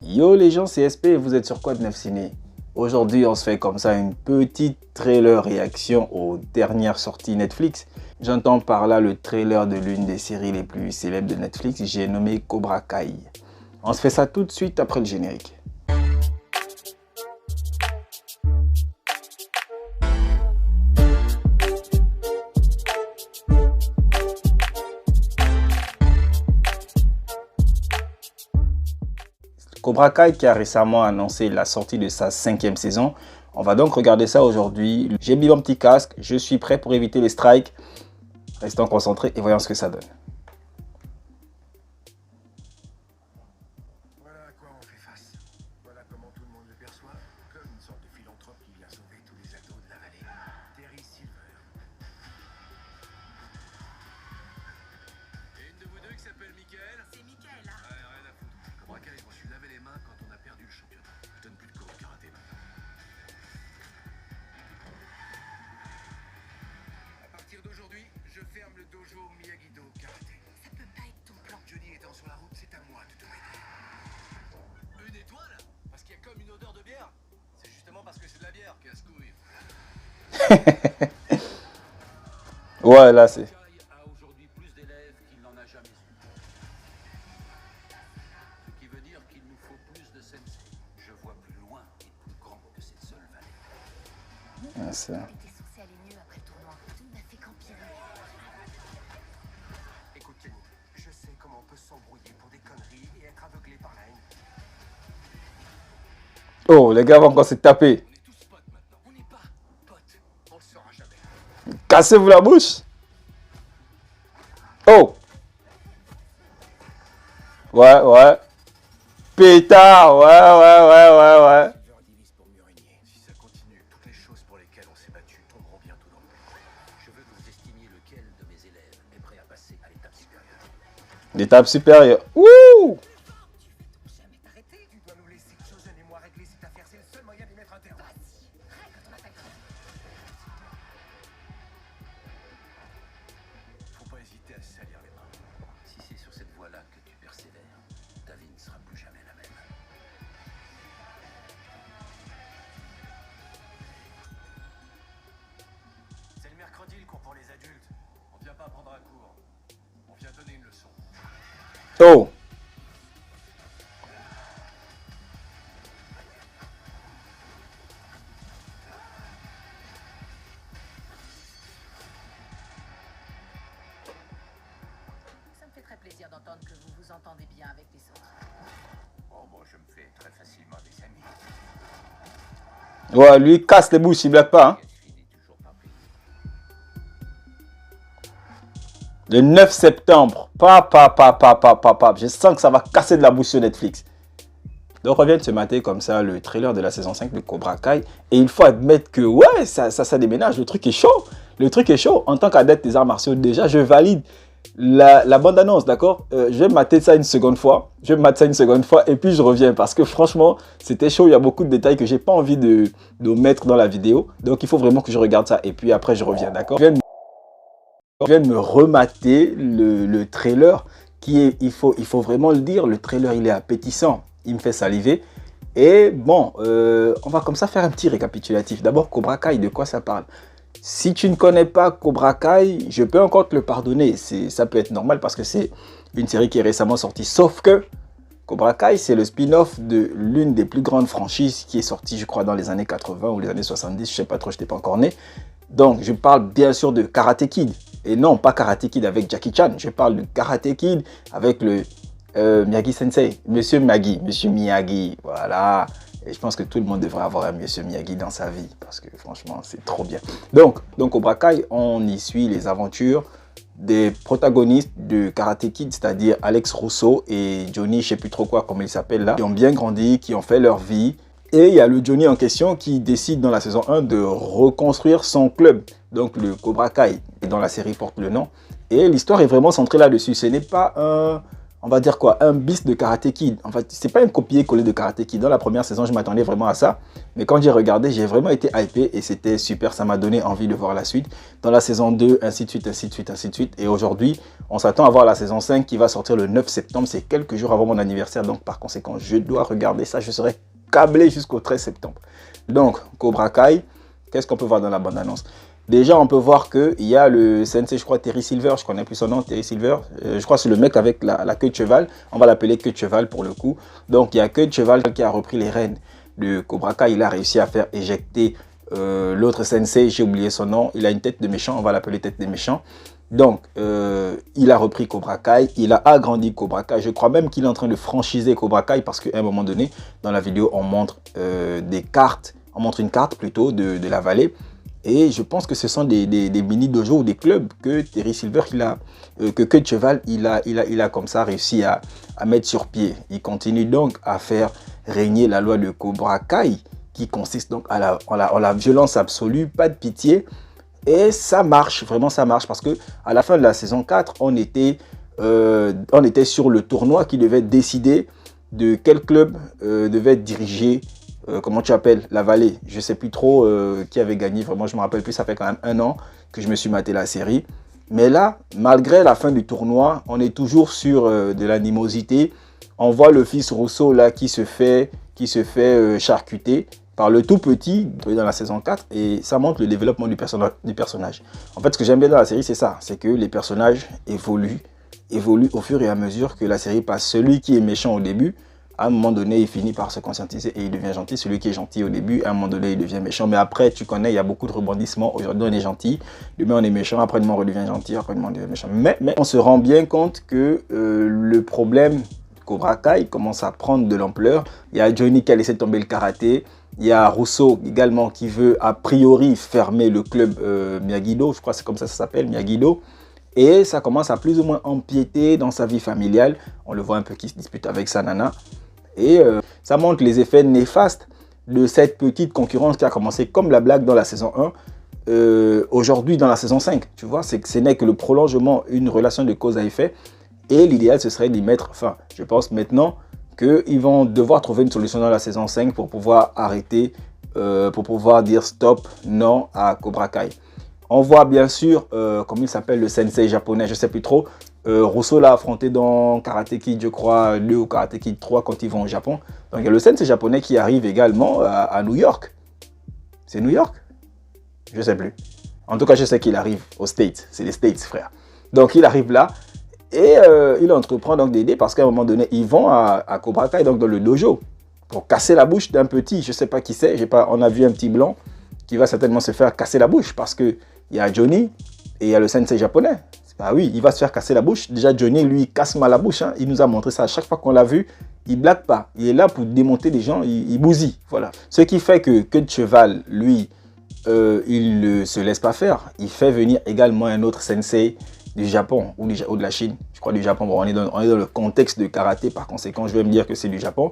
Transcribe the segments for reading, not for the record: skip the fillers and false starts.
Yo les gens, c'est SP et vous êtes sur Code 9 Ciné. Aujourd'hui, on se fait comme ça une petite trailer réaction aux dernières sorties Netflix. J'entends par là le trailer de l'une des séries les plus célèbres de Netflix, j'ai nommé Cobra Kai. On se fait ça tout de suite après le générique. Cobra Kai qui a récemment annoncé la sortie de sa 5e saison. On va donc regarder ça aujourd'hui. J'ai mis mon petit casque, je suis prêt pour éviter les strikes. Restons concentrés et voyons ce que ça donne. Voilà à quoi on fait face. Voilà comment tout le monde le perçoit, comme une sorte de philanthrope qui vient sauver tous les ados de la vallée. Terry Silver. Et une de vous deux qui s'appelle Michael? C'est Michael, hein. Ouais, rien à foutre. Cobra Kai, je me suis lavé les mains quand on a perdu le championnat. Je donne plus de cours de karaté maintenant. À partir d'aujourd'hui, je ferme le dojo Miyagi-Do Karaté. Ça peut pas être ton plan. Johnny étant sur la route, c'est à moi de te aider. Une étoile? Parce qu'il y a comme une odeur de bière? C'est justement parce que c'est de la bière, casse-couille. Ouais, là c'est... Kai a aujourd'hui plus d'élèves qu'il n'en a jamais eu. Ce qui veut dire qu'il nous faut plus de sensei. Je vois plus loin et plus grand que cette seule vallée. Ah, ça. T'étais censé aller mieux après le tournoi. Tout n'a fait qu'empirer. Écoute Kenny, je sais comment on peut s'embrouiller pour des conneries et être aveuglé par la haine. Oh, les gars vont encore se taper. On est tous potes maintenant. On n'est pas potes. On le sera jamais. Cassez-vous la bouche. Oh. Ouais. Pétard. Ouais. Silver divise pour mieux régner. Si ça continue, toutes les choses pour lesquelles on s'est battu tomberont bientôt dans le mur. Je veux que vous estimiez lequel de mes élèves est prêt à passer à l'étape supérieure. L'étape supérieure. Wouh. Jamais t'arrêter. Tu dois nous laisser Chosen et moi régler cette affaire. C'est le seul moyen d'y mettre un terme. Vas-y. Règle ton attaque. Faut pas hésiter à se salir les mains. Si c'est sur cette voie-là que tu persévères, ta vie ne sera plus jamais la même. C'est le mercredi le cours pour les adultes. On vient pas prendre un cours. On vient donner une leçon. Oh. Ça me fait très plaisir d'entendre que vous vous entendez bien avec les autres. Oh, moi je me fais très facilement des amis. Ouais, lui casse les bouches, il blague pas. Hein. Elle finit toujours par payer. Le 9 septembre. Papa. Je sens que ça va casser de la bouche sur Netflix. Donc on vient de se mater comme ça le trailer de la saison 5 de Cobra Kai. Et il faut admettre que ouais, ça déménage. Le truc est chaud. En tant qu'adepte des arts martiaux, déjà, je valide la bande-annonce, d'accord. Je vais mater ça une seconde fois. Et puis je reviens. Parce que franchement, c'était chaud. Il y a beaucoup de détails que j'ai pas envie de mettre dans la vidéo. Donc il faut vraiment que je regarde ça. Et puis après, je reviens, d'accord. Je viens de me remater le trailer qui est, il faut vraiment le dire, le trailer il est appétissant, il me fait saliver. Et bon, on va comme ça faire un petit récapitulatif. D'abord, Cobra Kai, de quoi ça parle? Si tu ne connais pas Cobra Kai, je peux encore te le pardonner, ça peut être normal parce que c'est une série qui est récemment sortie. Sauf que Cobra Kai, c'est le spin-off de l'une des plus grandes franchises qui est sortie, je crois, dans les années 80 ou les années 70, je sais pas trop, je n'étais pas encore né. Donc, je parle bien sûr de Karate Kid. Et non, pas Karate Kid avec Jackie Chan. Je parle de Karate Kid avec le Miyagi Sensei. Monsieur Miyagi, voilà. Et je pense que tout le monde devrait avoir un Monsieur Miyagi dans sa vie. Parce que franchement, c'est trop bien. Donc Cobra Kai, on y suit les aventures des protagonistes de Karate Kid, c'est-à-dire Alex Russo et Johnny, je sais plus trop quoi, comment il s'appelle là, qui ont bien grandi, qui ont fait leur vie. Et il y a le Johnny en question qui décide dans la saison 1 de reconstruire son club, donc le Cobra Kai, et dans la série porte le nom. Et l'histoire est vraiment centrée là-dessus. Ce n'est pas on va dire quoi, un bis de Karate Kid. En fait, c'est pas un copier-coller de Karate Kid. Dans la première saison, je m'attendais vraiment à ça. Mais quand j'ai regardé, j'ai vraiment été hypé et c'était super. Ça m'a donné envie de voir la suite. Dans la saison 2, ainsi de suite, ainsi de suite, ainsi de suite. Et aujourd'hui, on s'attend à voir la saison 5 qui va sortir le 9 septembre. C'est quelques jours avant mon anniversaire. Donc, par conséquent, je dois regarder ça. Je serai câblé jusqu'au 13 septembre. Donc, Cobra Kai, qu'est-ce qu'on peut voir dans la bande-annonce? Déjà, on peut voir qu'il y a le sensei, je crois, Terry Silver, je connais plus son nom, Terry Silver. Je crois que c'est le mec avec la queue de cheval. On va l'appeler queue de cheval pour le coup. Donc, il y a queue de cheval qui a repris les rênes de Cobra Kai. Il a réussi à faire éjecter l'autre sensei, j'ai oublié son nom. Il a une tête de méchant, on va l'appeler tête de méchant. Donc, il a repris Cobra Kai, il a agrandi Cobra Kai. Je crois même qu'il est en train de franchiser Cobra Kai parce qu'à un moment donné, dans la vidéo, on montre des cartes, on montre une carte plutôt de la vallée. Et je pense que ce sont des mini-dojos ou des clubs que Terry Silver, que queue de cheval, il a comme ça réussi à mettre sur pied. Il continue donc à faire régner la loi de Cobra Kai, qui consiste donc en la violence absolue, pas de pitié. Et ça marche, vraiment ça marche, parce que à la fin de la saison 4, on était sur le tournoi qui devait décider de quel club devait diriger, comment tu appelles, la vallée. Je ne sais plus trop qui avait gagné, vraiment je me rappelle plus, ça fait quand même 1 an que je me suis maté la série. Mais là, malgré la fin du tournoi, on est toujours sur de l'animosité. On voit le fils Rousseau là qui se fait charcuter par le tout petit dans la saison 4 et ça montre le développement du personnage. En fait, ce que j'aime bien dans la série, c'est ça, c'est que les personnages évoluent au fur et à mesure que la série passe. Celui qui est méchant au début, à un moment donné, il finit par se conscientiser et il devient gentil. Celui qui est gentil au début, à un moment donné, il devient méchant. Mais après, tu connais, il y a beaucoup de rebondissements. Aujourd'hui, on est gentil, demain, on est méchant, après-demain, on redevient gentil, après-demain, on devient méchant. Mais on se rend bien compte que le problème Cobra Kai commence à prendre de l'ampleur. Il y a Johnny qui a laissé tomber le karaté. Il y a Rousseau également qui veut a priori fermer le club Miyagi-Do. Je crois que c'est comme ça s'appelle, Miyagi-Do. Et ça commence à plus ou moins empiéter dans sa vie familiale. On le voit un peu qui se dispute avec sa nana. Et ça montre les effets néfastes de cette petite concurrence qui a commencé comme la blague dans la saison 1. Aujourd'hui dans la saison 5, tu vois, ce n'est que le prolongement, une relation de cause à effet. Et l'idéal, ce serait d'y mettre fin. Je pense maintenant qu'ils vont devoir trouver une solution dans la saison 5 pour pouvoir arrêter, pour pouvoir dire stop, non à Cobra Kai. On voit bien sûr, comment il s'appelle, le sensei japonais, je ne sais plus trop. Rousseau l'a affronté dans Karate Kid, je crois, 2 ou Karate Kid 3 quand ils vont au Japon. Donc il y a le sensei japonais qui arrive également à New York. C'est New York? Je ne sais plus. En tout cas, je sais qu'il arrive aux States. C'est les States, frère. Donc il arrive là. Et il entreprend donc d'aider parce qu'à un moment donné, ils vont à Cobra Kai, donc dans le dojo, pour casser la bouche d'un petit, je ne sais pas qui c'est, on a vu un petit blanc qui va certainement se faire casser la bouche parce qu'il y a Johnny et il y a le sensei japonais. Ah oui, il va se faire casser la bouche. Déjà, Johnny, lui, casse mal la bouche. Hein. Il nous a montré ça à chaque fois qu'on l'a vu. Il ne blague pas. Il est là pour démonter les gens, il bousille. Voilà. Ce qui fait que queue de cheval, lui, il ne se laisse pas faire. Il fait venir également un autre sensei du Japon ou de la Chine, je crois du Japon. Bon, on est dans le contexte de karaté, par conséquent, je vais me dire que c'est du Japon.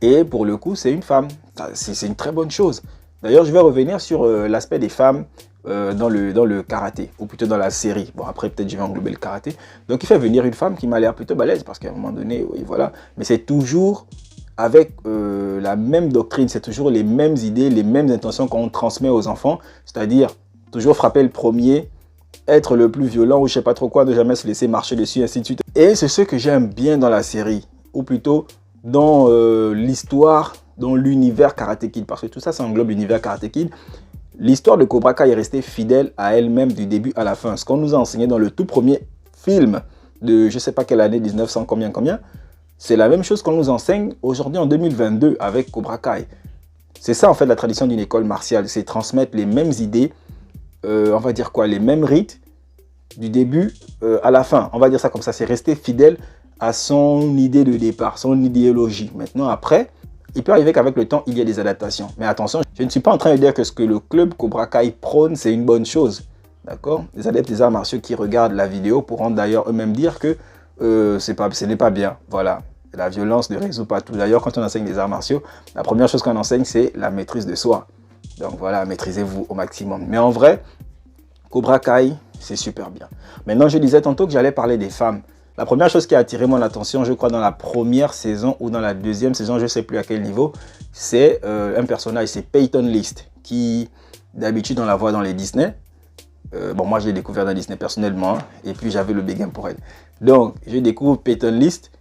Et pour le coup, c'est une femme. C'est une très bonne chose. D'ailleurs, je vais revenir sur l'aspect des femmes dans le karaté, ou plutôt dans la série. Bon, après, peut-être je vais englober le karaté. Donc, il fait venir une femme qui m'a l'air plutôt balèze, parce qu'à un moment donné, oui, voilà. Mais c'est toujours avec la même doctrine, c'est toujours les mêmes idées, les mêmes intentions qu'on transmet aux enfants, c'est-à-dire toujours frapper le premier, être le plus violent ou je sais pas trop quoi, ne jamais se laisser marcher dessus, ainsi de suite. Et c'est ce que j'aime bien dans la série, ou plutôt dans l'histoire, dans l'univers Karate Kid, parce que tout ça, ça englobe l'univers Karate Kid. L'histoire de Cobra Kai est restée fidèle à elle-même du début à la fin. Ce qu'on nous a enseigné dans le tout premier film de je sais pas quelle année, 1900 combien, c'est la même chose qu'on nous enseigne aujourd'hui en 2022 avec Cobra Kai. C'est ça en fait la tradition d'une école martiale, c'est transmettre les mêmes idées, on va dire quoi, les mêmes rites du début à la fin. On va dire ça comme ça, c'est rester fidèle à son idée de départ, son idéologie. Maintenant après, il peut arriver qu'avec le temps, il y ait des adaptations. Mais attention, je ne suis pas en train de dire que ce que le club Cobra Kai prône, c'est une bonne chose. D'accord? Les adeptes des arts martiaux qui regardent la vidéo pourront d'ailleurs eux-mêmes dire que ce n'est pas bien. Voilà. La violence ne résout pas tout. D'ailleurs, quand on enseigne les arts martiaux, la première chose qu'on enseigne, c'est la maîtrise de soi. Donc voilà, maîtrisez-vous au maximum. Mais en vrai, Cobra Kai, c'est super bien. Maintenant, je disais tantôt que j'allais parler des femmes. La première chose qui a attiré mon attention, je crois dans la première saison ou dans la deuxième saison, je ne sais plus à quel niveau, c'est un personnage, c'est Peyton List, qui d'habitude on la voit dans les Disney. Bon, moi je l'ai découvert dans Disney personnellement, et puis j'avais le béguin pour elle. Donc, je découvre Peyton List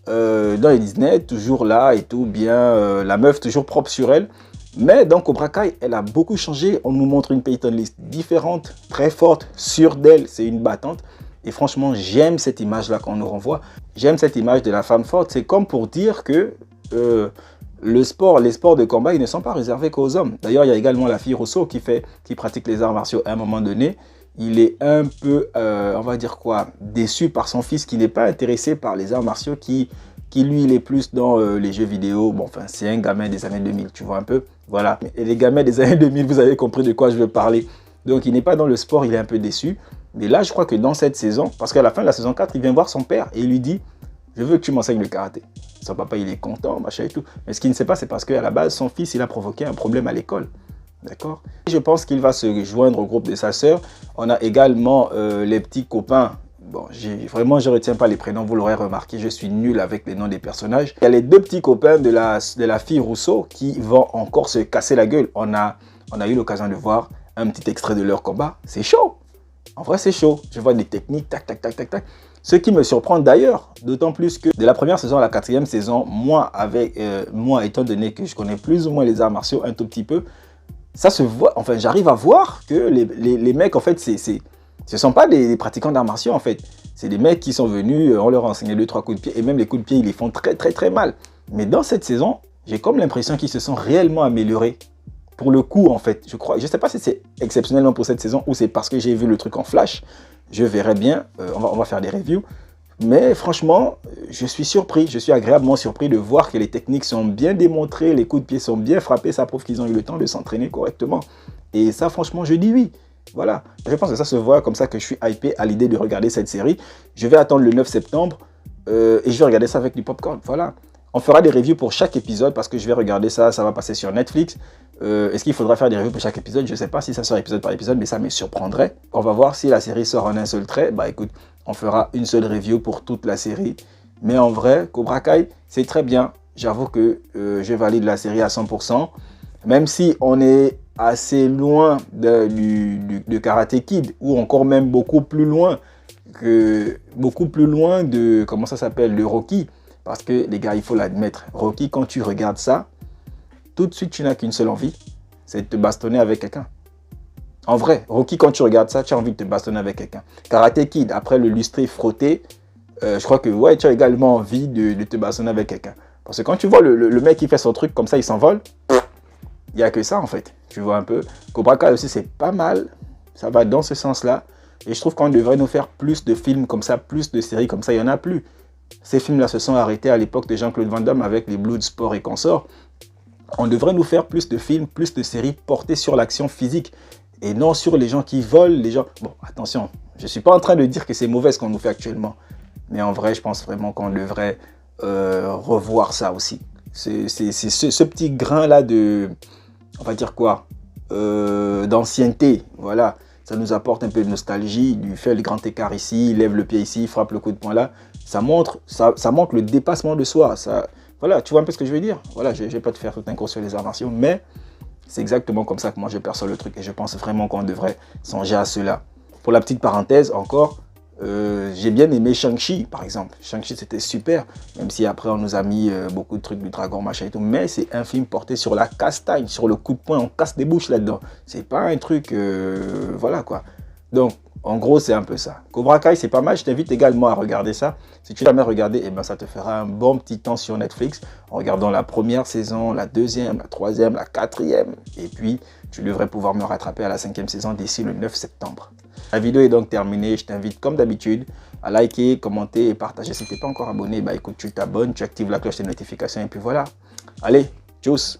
dans les Disney, toujours là et tout, bien, la meuf toujours propre sur elle. Mais dans Cobra Kai, elle a beaucoup changé. On nous montre une Peyton List différente, très forte, sûre d'elle, c'est une battante. Et franchement, j'aime cette image-là qu'on nous renvoie. J'aime cette image de la femme forte. C'est comme pour dire que les sports de combat, ils ne sont pas réservés qu'aux hommes. D'ailleurs, il y a également la fille Rousseau qui pratique les arts martiaux à un moment donné. Il est un peu, on va dire quoi, déçu par son fils qui n'est pas intéressé par les arts martiaux, qui lui, il est plus dans les jeux vidéo. Bon, enfin, c'est un gamin des années 2000, tu vois un peu. Voilà. Et les gamins des années 2000, vous avez compris de quoi je veux parler. Donc, il n'est pas dans le sport, il est un peu déçu. Mais là, je crois que dans cette saison, parce qu'à la fin de la saison 4, il vient voir son père et il lui dit « Je veux que tu m'enseignes le karaté ». Son papa, il est content, machin et tout. Mais ce qu'il ne sait pas, c'est parce qu'à la base, son fils, il a provoqué un problème à l'école. D'accord? Je pense qu'il va se joindre au groupe de sa sœur. On a également les petits copains. Bon, vraiment, je ne retiens pas les prénoms, vous l'aurez remarqué, je suis nul avec les noms des personnages. Il y a les deux petits copains de la fille Rousseau qui vont encore se casser la gueule. On a eu l'occasion de voir un petit extrait de leur combat. C'est chaud. En vrai, c'est chaud. Je vois des techniques, tac, tac, tac, tac, tac. Ce qui me surprend d'ailleurs, d'autant plus que de la première saison à la quatrième saison, moi, étant donné que je connais plus ou moins les arts martiaux un tout petit peu, ça se voit, enfin, j'arrive à voir que les mecs, en fait, ce ne sont pas des pratiquants d'arts martiaux, en fait. C'est des mecs qui sont venus, on leur a enseigné 2-3 coups de pied, et même les coups de pied, ils les font très, très, très mal. Mais dans cette saison, j'ai comme l'impression qu'ils se sont réellement améliorés. Pour le coup, en fait, je ne sais pas si c'est exceptionnellement pour cette saison ou c'est parce que j'ai vu le truc en flash. Je verrai bien, on va faire des reviews. Mais franchement, je suis surpris, je suis agréablement surpris de voir que les techniques sont bien démontrées, les coups de pied sont bien frappés, ça prouve qu'ils ont eu le temps de s'entraîner correctement. Et ça, franchement, je dis oui. Voilà, je pense que ça se voit comme ça que je suis hypé à l'idée de regarder cette série. Je vais attendre le 9 septembre et je vais regarder ça avec du popcorn, voilà. On fera des reviews pour chaque épisode parce que je vais regarder ça, ça va passer sur Netflix. Est-ce qu'il faudra faire des reviews pour chaque épisode? Je ne sais pas si ça sort épisode par épisode, mais ça me surprendrait. On va voir si la série sort en un seul trait. Bah écoute, on fera une seule review pour toute la série. Mais en vrai, Cobra Kai, c'est très bien. J'avoue que je valide la série à 100%. Même si on est assez loin de Karate Kid, ou encore même beaucoup plus loin de, comment ça s'appelle, le Rocky. Parce que les gars, il faut l'admettre, Rocky, quand tu regardes ça, tout de suite, tu n'as qu'une seule envie, c'est de te bastonner avec quelqu'un. En vrai, Rocky, quand tu regardes ça, tu as envie de te bastonner avec quelqu'un. Karate Kid, après le lustré frotté, je crois que ouais, tu as également envie de te bastonner avec quelqu'un. Parce que quand tu vois le mec qui fait son truc comme ça, il s'envole, il n'y a que ça en fait. Tu vois un peu. Cobra Kai aussi, c'est pas mal. Ça va dans ce sens-là. Et je trouve qu'on devrait nous faire plus de films comme ça, plus de séries comme ça. Il n'y en a plus. Ces films-là se sont arrêtés à l'époque de Jean-Claude Van Damme avec les Bloodsport et consorts. On devrait nous faire plus de films, plus de séries portées sur l'action physique et non sur les gens qui volent, les gens... Bon, attention, je ne suis pas en train de dire que c'est mauvais ce qu'on nous fait actuellement. Mais en vrai, je pense vraiment qu'on devrait revoir ça aussi. C'est ce petit grain-là de... On va dire quoi, d'ancienneté, voilà. Ça nous apporte un peu de nostalgie, du fait le grand écart ici, il lève le pied ici, il frappe le coup de poing là. Ça montre le dépassement de soi. Ça, voilà, tu vois un peu ce que je veux dire. Voilà, je ne vais pas te faire tout un cours sur les arts martiaux, mais c'est exactement comme ça que moi je perçois le truc. Et je pense vraiment qu'on devrait songer à cela. Pour la petite parenthèse encore, j'ai bien aimé Shang-Chi par exemple. Shang-Chi c'était super, même si après on nous a mis beaucoup de trucs du dragon, machin et tout. Mais c'est un film porté sur la castagne, sur le coup de poing, on casse des bouches là-dedans. C'est pas un truc, voilà quoi. Donc, en gros, c'est un peu ça. Cobra Kai, c'est pas mal. Je t'invite également à regarder ça. Si tu l'as jamais regardé, eh ben, ça te fera un bon petit temps sur Netflix en regardant la première saison, la deuxième, la troisième, la quatrième. Et puis, tu devrais pouvoir me rattraper à la 5e saison d'ici le 9 septembre. La vidéo est donc terminée. Je t'invite, comme d'habitude, à liker, commenter et partager. Si tu n'es pas encore abonné, bah, écoute, tu t'abonnes, tu actives la cloche de notification et puis voilà. Allez, tchuss!